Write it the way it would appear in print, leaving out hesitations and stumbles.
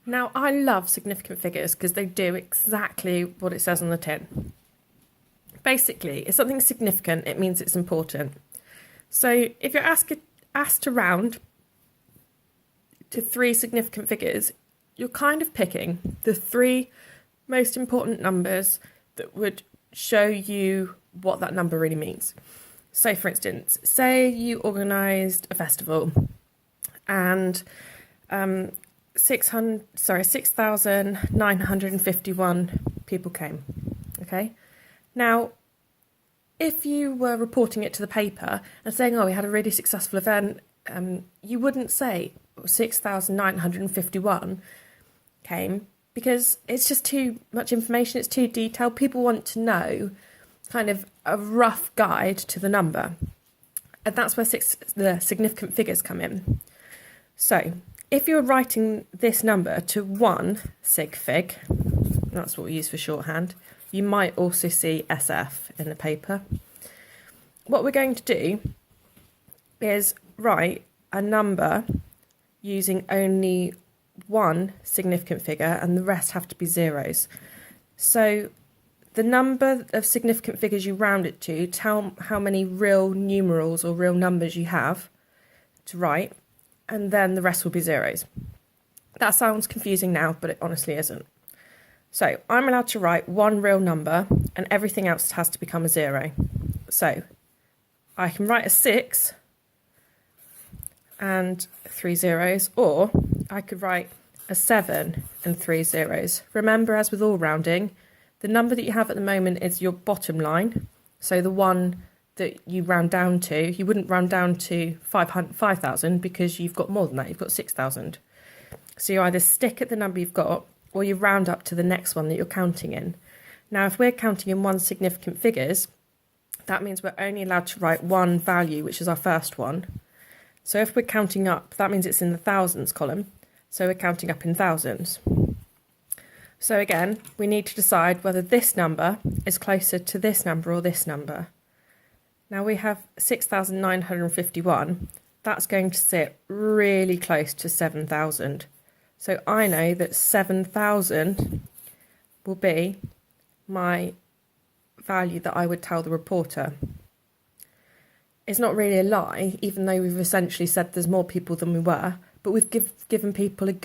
Now, I love significant figures because they do exactly what it says on the tin. Basically, if something's significant, it means it's important. So if you're asked to round to 3 significant figures, you're kind of picking the 3 most important numbers that would show you what that number really means. So, for instance, say you organised a festival and 6,951 people came. Okay. Now, if you were reporting it to the paper and saying, "Oh, we had a really successful event," you wouldn't say 6,951 came because it's just too much information. It's too detailed. People want to know kind of a rough guide to the number, and that's where the significant figures come in. So, if you're writing this number to 1 sig fig, that's what we use for shorthand. You might also see SF in the paper. What we're going to do is write a number using only 1 significant figure and the rest have to be zeros. So the number of significant figures you round it to tell how many real numerals or real numbers you have to write, and then the rest will be zeros. That sounds confusing now, but it honestly isn't. So I'm allowed to write 1 real number and everything else has to become a 0. So I can write a 6 and 3 zeros, or I could write a 7 and 3 zeros. Remember, as with all rounding, the number that you have at the moment is your bottom line. So the one that you round down to, you wouldn't round down to 5,000 because you've got more than that, you've got 6,000. So you either stick at the number you've got or you round up to the next one that you're counting in. Now, if we're counting in 1 significant figures, that means we're only allowed to write 1 value, which is our first one. So if we're counting up, that means it's in the thousands column. So we're counting up in thousands. So again, we need to decide whether this number is closer to this number or this number. Now we have 6,951. That's going to sit really close to 7,000. So I know that 7,000 will be my value that I would tell the reporter. It's not really a lie, even though we've essentially said there's more people than we were, but we've given people a good